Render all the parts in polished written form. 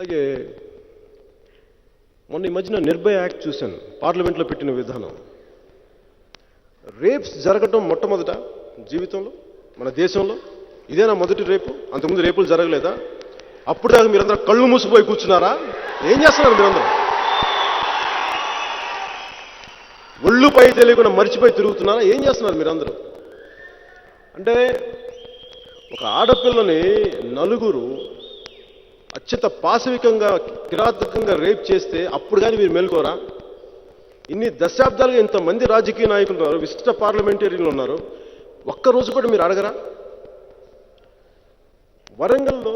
అలాగే మొన్న ఈ మధ్యన నిర్భయ యాక్ట్ చూశాను, పార్లమెంట్లో పెట్టిన విధానం. రేప్స్ జరగటం మొట్టమొదట జీవితంలో మన దేశంలో ఇదేనా మొదటి రేపు? అంతకుముందు రేపులు జరగలేదా? అప్పుడు దాకా మీరందరూ కళ్ళు మూసిపోయి కూర్చున్నారా? ఏం చేస్తున్నారు మీరందరూ? ఒళ్ళుపై తెలియకుండా మర్చిపోయి తిరుగుతున్నారా? ఏం చేస్తున్నారు మీరందరూ? అంటే ఒక ఆడపిల్లని నలుగురు అత్యంత పాశవికంగా కిరాతకంగా రేప్ చేస్తే అప్పుడు కానీ మీరు మేల్కోరా? ఇన్ని దశాబ్దాలుగా ఇంతమంది రాజకీయ నాయకులు ఉన్నారు, విశిష్ట పార్లమెంటేరియన్లు ఉన్నారు, ఒక్కరోజు కూడా మీరు అడగరా? వరంగల్లో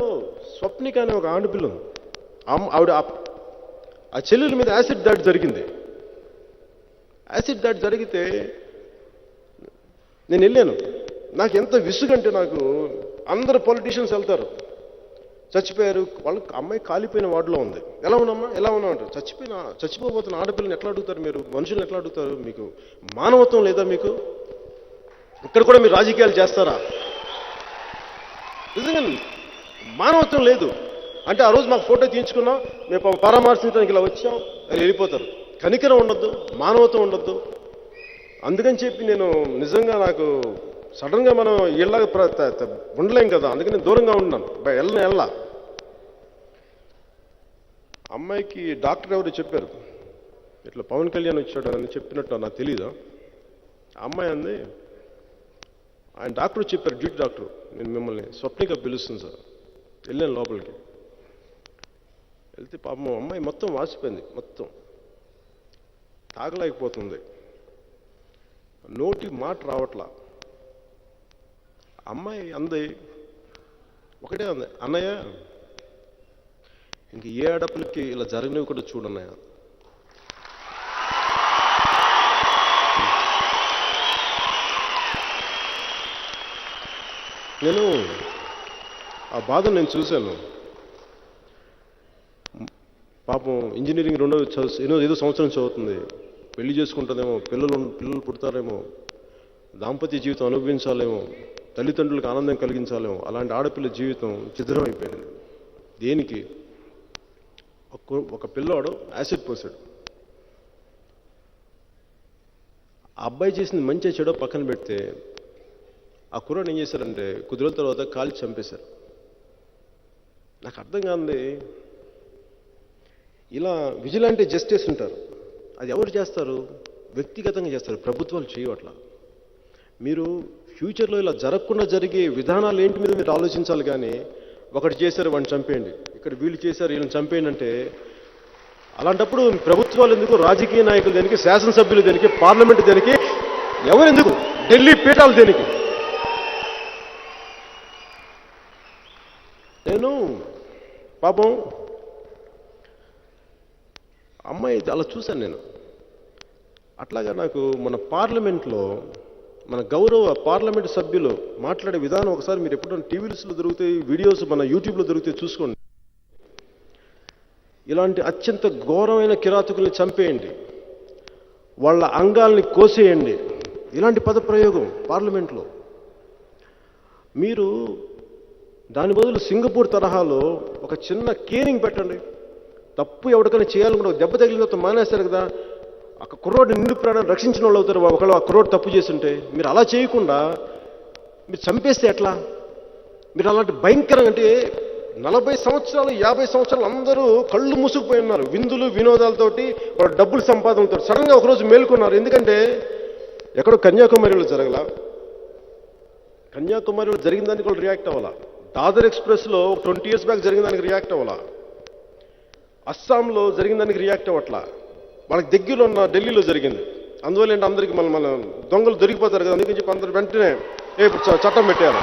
స్వప్నిక అనే ఒక ఆడపిల్ల ఉంది. ఆవిడ ఆ చెల్లెల మీద యాసిడ్ దాడి జరిగింది. యాసిడ్ దాడి జరిగితే నేను వెళ్ళాను. నాకు ఎంత విసుగంటే, నాకు అందరు పొలిటీషియన్స్ వెళ్తారు, చచ్చిపోయారు, వాళ్ళకి అమ్మాయి కాలిపోయిన వార్డులో ఉంది, ఎలా ఉన్నామ్మా ఎలా ఉన్నావు అంటారు. చచ్చిపోబోతున్న ఆడపిల్లని ఎట్లా అడుగుతారు మీరు? మనుషులను ఎట్లా అడుగుతారు? మీకు మానవత్వం లేదా? మీకు ఇక్కడ కూడా మీరు రాజకీయాలు చేస్తారా? నిజంగా మానవత్వం లేదు. అంటే ఆ రోజు మాకు ఫోటో తీయించుకున్నాం, మేము పరామర్శించడానికి ఇలా వచ్చాం, అది వెళ్ళిపోతారు. కనికరం ఉండొద్దు, మానవత్వం ఉండొద్దు. అందుకని చెప్పి నేను నిజంగా నాకు సడన్గా మనం ఇళ్ళగా ఉండలేం కదా, అందుకని దూరంగా ఉన్నాను. వెళ్ళా అమ్మాయికి డాక్టర్ ఎవరు చెప్పారు, ఇట్లా పవన్ కళ్యాణ్ వచ్చాడు అని చెప్పినట్టు నాకు తెలీదు. అమ్మాయి అంది, ఆయన డాక్టర్ చెప్పారు, డ్యూటీ డాక్టర్, నేను మిమ్మల్ని స్వప్నిక పిలుస్తుంది సార్. వెళ్ళాను లోపలికి. వెళ్తే పాపం అమ్మాయి మొత్తం వాసిపోయింది, మొత్తం తాగలేకపోతుంది, నోటి మాట రావట్లా. అమ్మాయి అంది, ఒకటే అంది, అన్నయ్య ఇంక ఏ ఆడపిల్లకి ఇలా జరిగినవి కూడా చూడన్నయ్య. నేను ఆ బాధను నేను చూశాను. పాపం ఇంజనీరింగ్ ఏదో సంవత్సరం చదువుతుంది, పెళ్లి చేసుకుంటుందేమో, పిల్లలు పుడతారేమో, దాంపత్య జీవితం అనుభవించాలేమో, తల్లిదండ్రులకు ఆనందం కలిగించాలేమో, అలాంటి ఆడపిల్ల జీవితం చిద్రం అయిపోయింది. దేనికి? ఒక పిల్లవాడు యాసిడ్ పోసాడు. ఆ అబ్బాయి చేసింది మంచి చెడో పక్కన పెడితే, ఆ కుర్రాడు ఏం చేశారంటే కొద్ది రోజుల తర్వాత కాల్చి చంపేశారు. నాకు అర్థం కాంది, ఇలా విజిలాంటీ జస్టిస్ ఉంటారు, అది ఎవరు చేస్తారు? వ్యక్తిగతంగా చేస్తారు, ప్రభుత్వాలు చేయవట్లా. మీరు ఫ్యూచర్లో ఇలా జరగకుండా జరిగే విధానాలు ఏంటి మీద మీరు ఆలోచించాలి. కానీ ఒకటి చేశారు వాడిని చంపేయండి, ఇక్కడ వీళ్ళు చేశారు వీళ్ళని చంపేయండి అంటే, అలాంటప్పుడు ప్రభుత్వాలు ఎందుకు? రాజకీయ నాయకులు దేనికి? శాసనసభ్యులు దేనికి? పార్లమెంట్ దేనికి? ఎవరెందుకు? ఢిల్లీ పీఠాలు దేనికి? నేను పాపం అమ్మాయి అలా చూశాను నేను. అట్లాగా నాకు మన పార్లమెంట్లో మన గౌరవ పార్లమెంటు సభ్యులు మాట్లాడే విధానం ఒకసారి మీరు ఎప్పుడైనా టీవీస్లో దొరుకుతాయి, వీడియోస్ మన యూట్యూబ్లో దొరుకుతాయి, చూసుకోండి. ఇలాంటి అత్యంత ఘోరమైన కిరాతకుల్ని చంపేయండి, వాళ్ళ అంగాల్ని కోసేయండి, ఇలాంటి పదప్రయోగం పార్లమెంట్లో. మీరు దాని బదులు సింగపూర్ తరహాలో ఒక చిన్న కేరింగ్ పెట్టండి. తప్పు ఎవరికైనా చేయాలనుకుంటే దెబ్బ తగిలిన మానేస్తారు కదా, ఆ కుర్రోడిని నిండు ప్రాణాన్ని రక్షించిన వాళ్ళు అవుతారు. ఒకవేళ ఆ కుర్రోడు తప్పు చేస్తుంటే మీరు అలా చేయకుండా మీరు చంపేస్తే ఎట్లా? మీరు అలాంటి భయంకరంగా, అంటే 40 సంవత్సరాలు 50 సంవత్సరాలు అందరూ కళ్ళు మూసుకుపోయి ఉన్నారు, విందులు వినోదాలతోటి, వాళ్ళ డబ్బులు సంపాదనతో. సడన్గా ఒకరోజు మేల్కొన్నారు. ఎందుకంటే ఎక్కడో కన్యాకుమారిలో జరగల, కన్యాకుమారిలో జరిగిన దానికి వాళ్ళు రియాక్ట్ అవ్వాలా, దాదర్ ఎక్స్ప్రెస్లో 20 years బ్యాక్ జరిగిన దానికి రియాక్ట్ అవ్వాలా, అస్సాంలో జరిగిన దానికి రియాక్ట్ అవ్వట్లా, వాళ్ళకి దగ్గరలో ఉన్న ఢిల్లీలో జరిగింది. అందువల్ల ఏంటి, అందరికీ మన దొంగలు దొరికిపోతారు కదా, అందుకని చెప్పి అందరు వెంటనే చట్టం పెట్టారు.